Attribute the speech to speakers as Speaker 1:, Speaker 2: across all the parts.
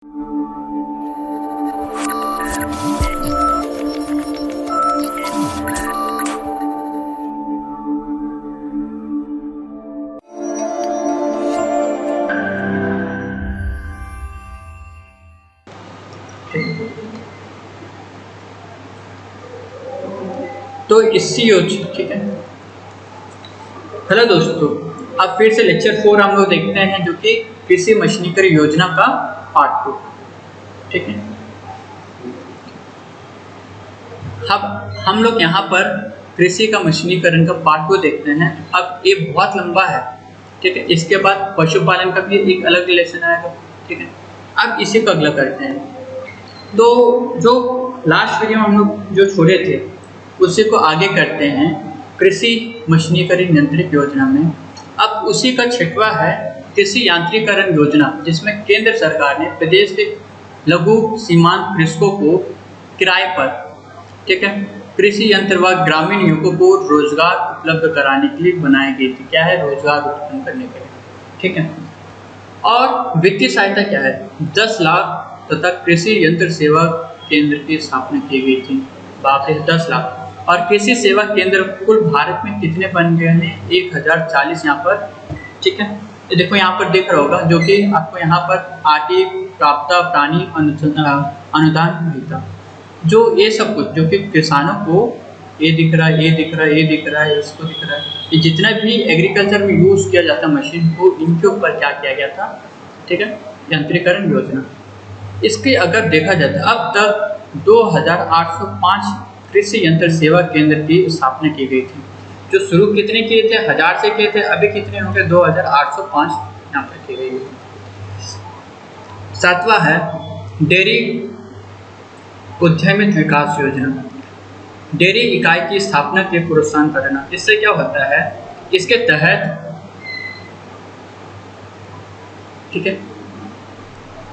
Speaker 1: तो इससी योजना, ठीक है। हेलो दोस्तों, अब फिर से लेक्चर 4 हम लोग देखते हैं, जो कि कृषि मशीनीकरण योजना का पार्ट 2, ठीक है। अब हम लोग यहाँ पर कृषि का मशीनीकरण का पार्ट 2 देखते हैं। अब ये बहुत लंबा है, ठीक है। इसके बाद पशुपालन का भी एक अलग लेसन आएगा, ठीक है। अब इसी को अगला करते हैं। तो जो लास्ट वीडियो में हम लोग जो छोड़े थे उसी को आगे करते हैं कृषि मशीनीकरण यंत्रिक योजना में। अब उसी का 6वां है कृषि यांत्रिकरण योजना, जिसमें केंद्र सरकार ने प्रदेश के लघु सीमांत कृषकों को किराए पर, ठीक है, कृषि यंत्र व ग्रामीण युवकों को रोजगार उपलब्ध कराने के लिए बनाई गई थी। क्या है? रोजगार उत्पन्न करने के लिए, ठीक है। और वित्तीय सहायता क्या है? 10 लाख तथा कृषि यंत्र सेवा केंद्र की स्थापना की गई थी। बाप रे, 10 लाख। और कृषि सेवा केंद्र कुल भारत में कितने बन गए हैं? 1040 यहाँ पर, ठीक है। ये देखो यहाँ पर दिख रहा होगा, जो कि आपको यहाँ पर आर्थिक प्राप्त प्राणी अनुदान मिलता, जो ये सब कुछ जो कि किसानों को ये दिख रहा है, ये दिख रहा है, ये दिख रहा है, इसको दिख रहा है, ये जितना भी एग्रीकल्चर में यूज किया जाता मशीन को, इनके ऊपर क्या किया गया था, ठीक है, यंत्रीकरण योजना। इसके अगर देखा जाए तो अब तक 2805 कृषि यंत्र सेवा केंद्र की स्थापना की गई थी। जो शुरू कितने किए थे? 1000 से किए थे, अभी कितने होंगे? 2805 यहाँ पर की गई है। 7वां है डेयरी उद्यमित विकास योजना, डेयरी इकाई की स्थापना के प्रोत्साहन करना। इससे क्या होता है? इसके तहत, ठीक है,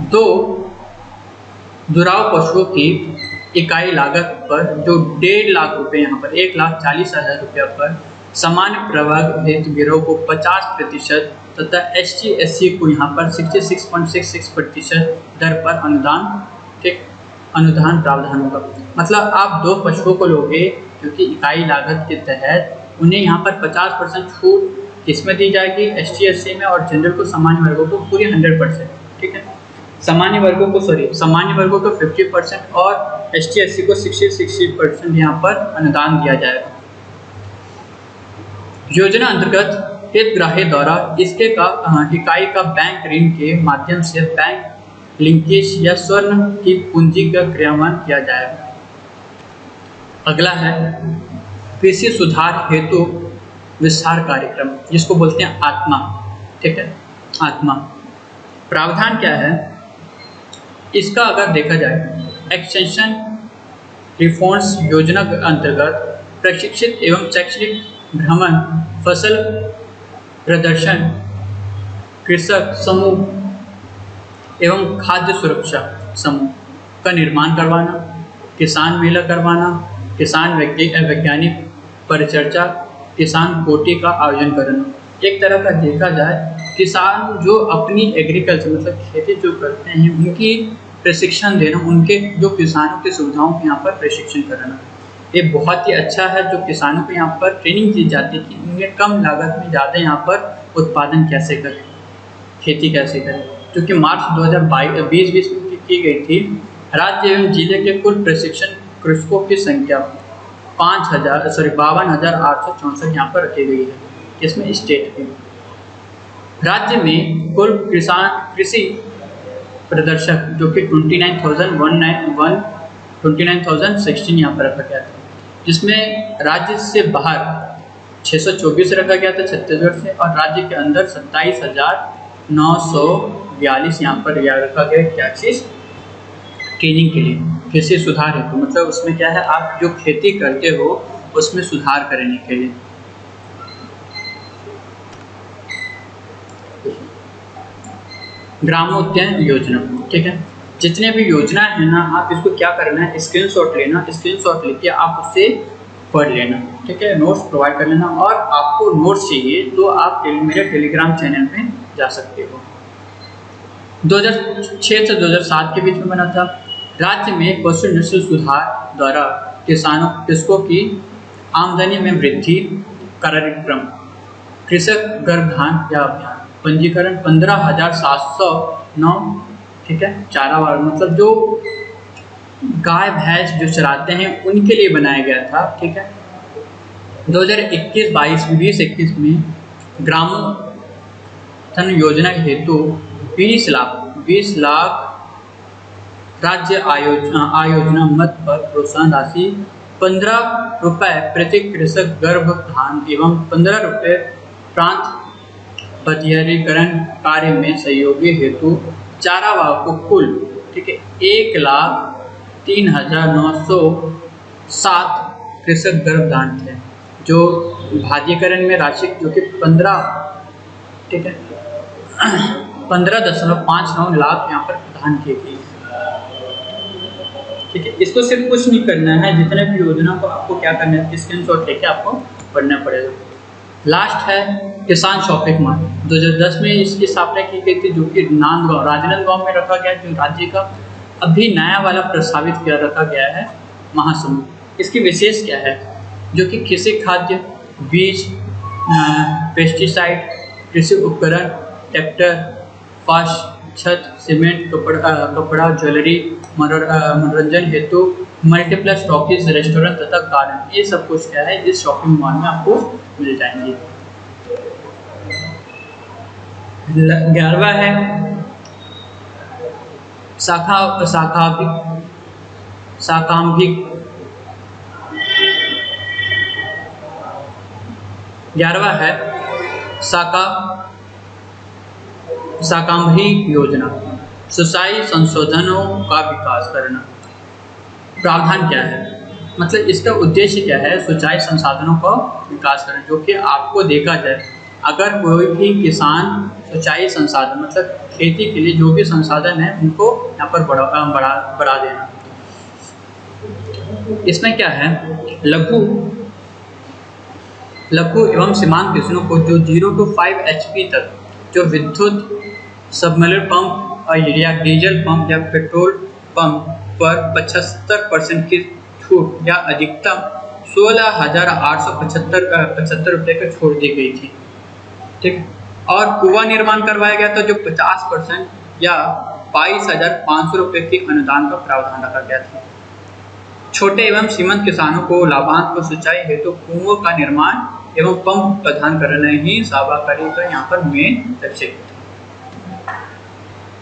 Speaker 1: दो दुराव पशुओं की इकाई लागत पर जो 1.5 लाख रुपए, यहाँ पर 1,40,000 रुपया पर सामान्य प्रभाग हेतु गिरोह को 50% तथा ST/SC को यहाँ पर 66.66% दर पर अनुदान, ठीक, अनुदान प्रावधान होगा। मतलब आप 2 पशुओं को लोगे, क्योंकि इकाई लागत के तहत उन्हें यहाँ पर 50% छूट किसमें दी जाएगी? ST/SC में, और जनरल को, सामान्य वर्गों को पूरी 100%, ठीक है। सामान्य वर्गों को 50% और ST/SC को 60% यहाँ पर अनुदान दिया जाएगा। योजना अंतर्गत हितग्राही द्वारा इसके इकाई का बैंक ऋण के माध्यम से बैंक लिंकेज या स्वर्ण की पूंजी का क्रियान्वयन किया जाएगा। अगला है कृषि सुधार हेतु विस्तार कार्यक्रम, जिसको बोलते हैं आत्मा, ठीक है, आत्मा। प्रावधान क्या है इसका? अगर देखा जाए, एक्सटेंशन रिफॉर्म्स योजना के अंतर्गत प्रशिक्षित एवं शैक्षणिक भ्रमण, फसल प्रदर्शन, कृषक समूह एवं खाद्य सुरक्षा समूह का निर्माण करवाना, किसान मेला करवाना, किसान वैज्ञानिक परिचर्चा, किसान कोटि का आयोजन करना। एक तरह का देखा जाए, किसान जो अपनी एग्रीकल्चर मतलब खेती जो करते हैं उनकी प्रशिक्षण देना, उनके जो किसानों की सुविधाओं को यहाँ पर प्रशिक्षण कराना, ये बहुत ही अच्छा है। जो किसानों को यहाँ पर ट्रेनिंग दी जाती है कि उन्हें कम लागत में ज़्यादा यहाँ पर उत्पादन कैसे करें, खेती कैसे करें। क्योंकि मार्च 2020 में की गई थी, राज्य एवं जिले के कुल प्रशिक्षण कृषकों की संख्या 52,864 यहाँ पर रखी गई है, इसमें स्टेट की। राज्य में कुल कृषि प्रदर्शक जो कि 29,016 यहाँ पर रखा गया था, जिसमें राज्य से बाहर 624 रखा गया था छत्तीसगढ़ से, और राज्य के अंदर 27,942 यहाँ पर रखा गया। क्या चीज़? ट्रेनिंग के लिए, कृषि सुधार हेतु, मतलब उसमें क्या है, आप जो खेती करते हो उसमें सुधार करने के लिए। ग्रामोद्यान योजना, ठीक है। जितने भी योजना है ना, आप इसको क्या करना है, स्क्रीनशॉट लेना, स्क्रीनशॉट लेके आप उससे पढ़ लेना, ठीक है, नोट्स प्रोवाइड कर लेना। और आपको नोट्स चाहिए तो आप मेरे टेलीग्राम चैनल में जा सकते हो। 2006 से 2007 के बीच में बना था। राज्य में पशु नस्ल सुधार द्वारा कृषकों की आमदनी में वृद्धि कार्यक्रम, कृषक गर्भधान या अभियान, पंजीकरण 15,709, ठीक है, चारावाड़ मतलब जो गाय भैंस जो चराते हैं उनके लिए बनाया गया था, ठीक है। 2021 में ग्रामोत्थान योजना हेतु 20 लाख राज्य आयोजना मद पर प्रोत्साहन राशि 15 रुपए प्रति कृषक गर्भधान एवं 15 रुपए प्रांत बधियारीकरण कार्य में सहयोगी हेतु चारावाह को कुल, ठीक है, 1,03,907 कृषक गर्भधान थे, जो बाध्यकरण में राशि जो कि 15, ठीक है, 15.59 लाख यहाँ पर प्रदान की गई, ठीक है। इसको सिर्फ कुछ नहीं करना है, जितने भी योजना को आपको क्या करना है, स्क्रीनशॉट लेके आपको पढ़ना पड़ेगा। लास्ट है किसान शॉपिंग मॉल। 2010 में इसकी स्थापना की गई थी, जो कि राजनांदगांव में रखा गया, जो राज्य का अभी नया वाला प्रस्तावित किया रखा गया है महासमुंद। इसकी विशेष क्या है, जो कि कृषि खाद्य, बीज, पेस्टिसाइड, कृषि उपकरण, ट्रैक्टर, फास्ट छत, सीमेंट, कपड़ा, ज्वेलरी, मनोरंजन हेतु मल्टीप्लेक्स, टॉकीज, रेस्टोरेंट तथा गार्डन, ये सब कुछ क्या है इस शॉपिंग मॉल में आपको मिल जाएंगे। 11वां है साकाम्भिक 11वां है साकाम्भिक योजना, सिंचाई संशोधनों का विकास करना। प्रावधान क्या है, मतलब इसका उद्देश्य क्या है, सिंचाई संसाधनों का विकास करना, जो कि आपको देखा जाए अगर कोई भी किसान सिंचाई संसाधन मतलब खेती के लिए जो भी संसाधन है उनको यहाँ पर बढ़ा देना। इसमें क्या है, लघु एवं सीमांत किसानों को जो 0 to 5 HP तक जो विद्युत सबमर्सिबल पंप या डीजल पंप या पेट्रोल पंप पर 75% की छूट या अधिकतम 16,875 रुपये की छूट दी गई थी, ठीक। और कुआं निर्माण करवाया गया था, जो 50% या 22,500 रुपये की अनुदान का प्रावधान रखा गया था। छोटे एवं सीमांत किसानों को लाभांश को सिंचाई हेतु कुओं का निर्माण एवं पंप प्रदान करना ही साबाकारी का यहाँ पर मेन लक्ष्य था।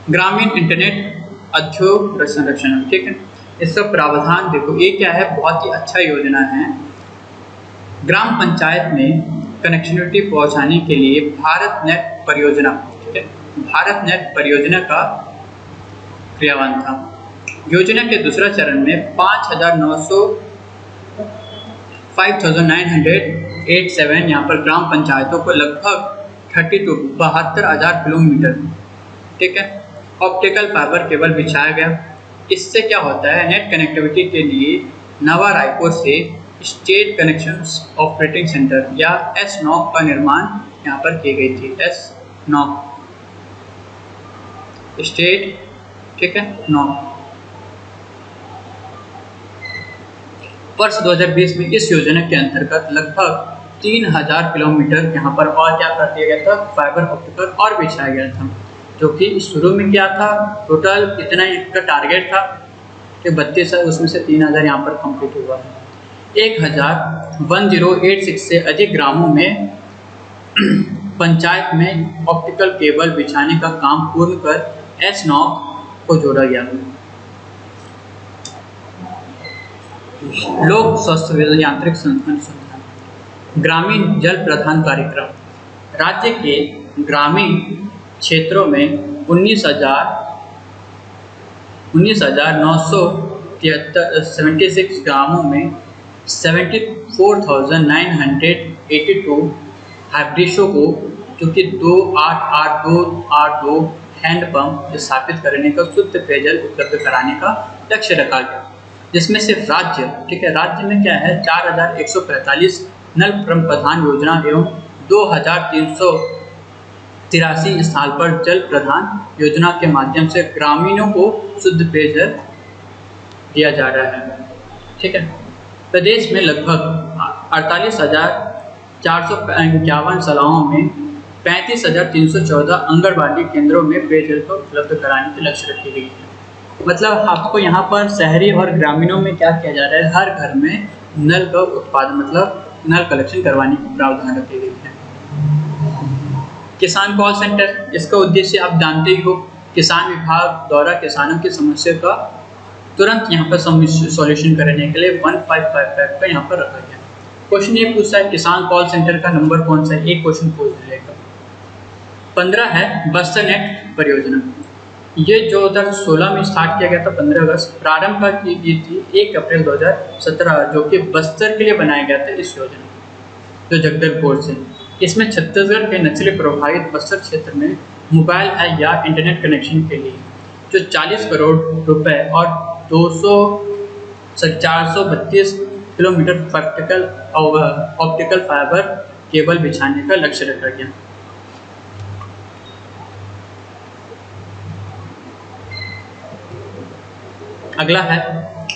Speaker 1: ग्रामीण इंटरनेट उद्योग संरक्षण, ठीक है, इसका प्रावधान देखो, ये क्या है, बहुत ही अच्छा योजना है। ग्राम पंचायत में कनेक्टिविटी पहुंचाने के लिए भारत नेट परियोजना, ठीक है, भारत नेट परियोजना का क्रियान्वयन था। योजना के दूसरा चरण में 5,987 यहाँ पर ग्राम पंचायतों को लगभग 72,000 किलोमीटर, ठीक है, ऑप्टिकल फाइबर केबल बिछाया गया। इससे क्या होता है, नेट कनेक्टिविटी के लिए नवा रायपुर से स्टेट कनेक्शन ऑपरेटिंग सेंटर या SNOC का निर्माण यहाँ पर की गई थी। SNOC स्टेट, ठीक है, NOC। वर्ष 2020 में इस योजना के अंतर्गत लगभग 3,000 किलोमीटर यहाँ पर और क्या कर दिया गया था, फाइबर ऑप्टिकल और बिछाया गया था, जो कि शुरू में क्या था, टोटल इतना इसका टारगेट था कि 32 है, उसमें से 3,000 यहाँ पर कंप्लीट हुआ है। 1086 से अधिक ग्रामों में पंचायत में ऑप्टिकल केबल बिछाने का काम पूर्ण कर SNOC को जोड़ा गया। लोक स्वास्थ्य यांत्रिक अनुसंधान, ग्रामीण जल प्रदान कार्यक्रम, राज्य के ग्रामीण क्षेत्रों में 19,976 ग्रामों में 74,982 हाइब्रिशों को, जो कि 2,882 हैंडपंप स्थापित करने का शुद्ध पेयजल उपलब्ध कराने का लक्ष्य रखा गया, जिसमें से राज्य, ठीक है, राज्य में क्या है, 4,145 नल प्रधान योजना एवं 2,300 83 स्थान पर जल प्रदान योजना के माध्यम से ग्रामीणों को शुद्ध पेयजल दिया जा रहा है। ठीक है, प्रदेश में लगभग 48,451 सलाहों में 35,314 आंगनबाड़ी केंद्रों में पेयजल को उपलब्ध कराने के लक्ष्य रखी गई है। मतलब आपको यहाँ पर शहरी और ग्रामीणों में क्या किया जा रहा है, हर घर में नल का उत्पादन मतलब नल कलेक्शन करवाने की प्रावधान रखी गई है। किसान कॉल सेंटर, इसका उद्देश्य आप जानते ही हो, किसान विभाग द्वारा किसानों की समस्या का तुरंत यहाँ पर सॉल्यूशन करने के लिए 1555 का यहाँ पर रखा गया। क्वेश्चन ये पूछता है किसान कॉल सेंटर का नंबर कौन सा है, एक क्वेश्चन पूछ दिया। 15 है बस्तर नेट परियोजना। ये 2016 में स्टार्ट किया गया था, 15 अगस्त प्रारंभ की गई थी 1 अप्रैल 2017, जो कि बस्तर के लिए बनाया गया था इस योजना, जो जगदलपुर से। इसमें छत्तीसगढ़ के नक्सली प्रभावित बस्तर क्षेत्र में मोबाइल या इंटरनेट कनेक्शन के लिए जो 40 करोड़ रुपए और 432 किलोमीटर ऑप्टिकल फाइबर केबल बिछाने का लक्ष्य रखा गया। अगला है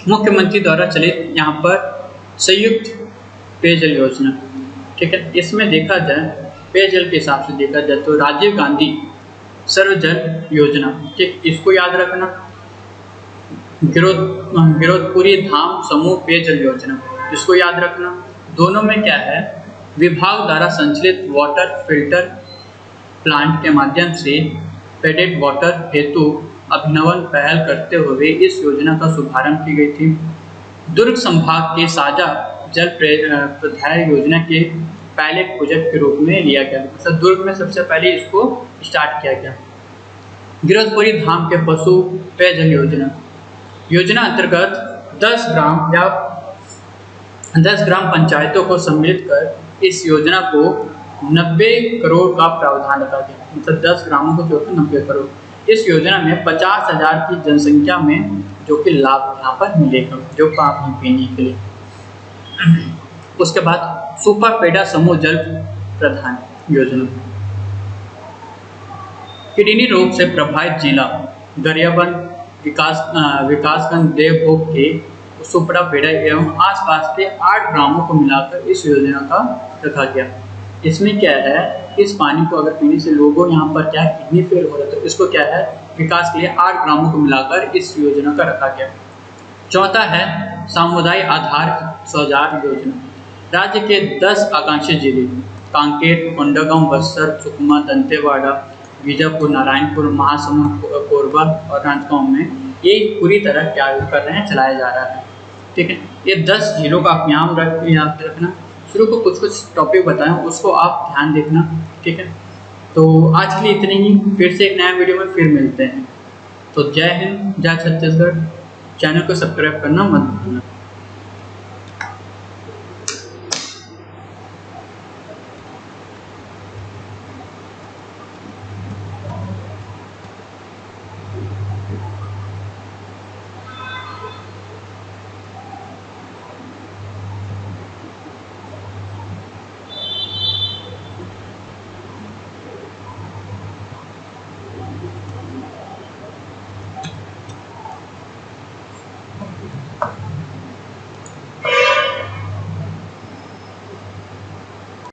Speaker 1: मुख्यमंत्री द्वारा चलित यहाँ पर संयुक्त पेयजल योजना। ठीक है, इसमें देखा जाए पेयजल के हिसाब से देखा जाए तो राजीव गांधी सर्वजल योजना, ठीक, इसको याद रखना। गिरोधपुरी धाम समूह पेयजल योजना, इसको याद रखना। दोनों में क्या है, विभाग द्वारा संचालित वाटर फिल्टर प्लांट के माध्यम से पेडेड वाटर हेतु अभिनवन पहल करते हुए इस योजना का शुभारंभ की गई थी। दुर्ग संभाग के साझा जल प्रदाय योजना के पहले प्रोजेक्ट के रूप में लिया गया, मतलब दुर्ग में सबसे पहले इसको स्टार्ट किया गया। गिरोधपुरी धाम के पशु पेयजल योजना अंतर्गत 10 ग्राम पंचायतों को सम्मिलित कर इस योजना को 90 करोड़ का प्रावधान रखा गया, मतलब 10 ग्रामों को जोड़कर 90 करोड़। इस योजना में 50,000 की जनसंख्या में जो कि लाभ यहाँ पर मिलेगा, जो पानी पीने के लिए। उसके बाद सुपर पेड़ा समूह जल प्रदान योजना, किडनी रोग से प्रभावित जिला गरियाबंद विकासखंड देवभोग के सुपड़ा पेड़ा एवं आसपास के 8 ग्रामों को मिलाकर इस योजना का रखा गया। इसमें क्या है, इस पानी को अगर पीने से लोगों यहाँ पर क्या किडनी फेल हो रहा है तो इसको क्या है विकास के लिए 8 ग्रामों को मिलाकर इस योजना का रखा गया। चौथा है सामुदायिक आधार शौचालय योजना। राज्य के 10 आकांक्षी जिले कांकेर, कोंडागांव, बस्तर, सुकमा, दंतेवाड़ा, बीजापुर, नारायणपुर, महासमुंद, कोरबा और राजगांव में ये पूरी तरह क्या कर रहे हैं, चलाया जा रहा है। ठीक है, ये 10 जिलों का आप याद रखना। शुरू को कुछ टॉपिक बताएं, उसको आप ध्यान देखना। ठीक है, तो आज के लिए इतनी ही, फिर से एक नया वीडियो में फिर मिलते हैं। तो जय हिंद, जय छत्तीसगढ़। चैनल को सब्सक्राइब करना मत भूलना।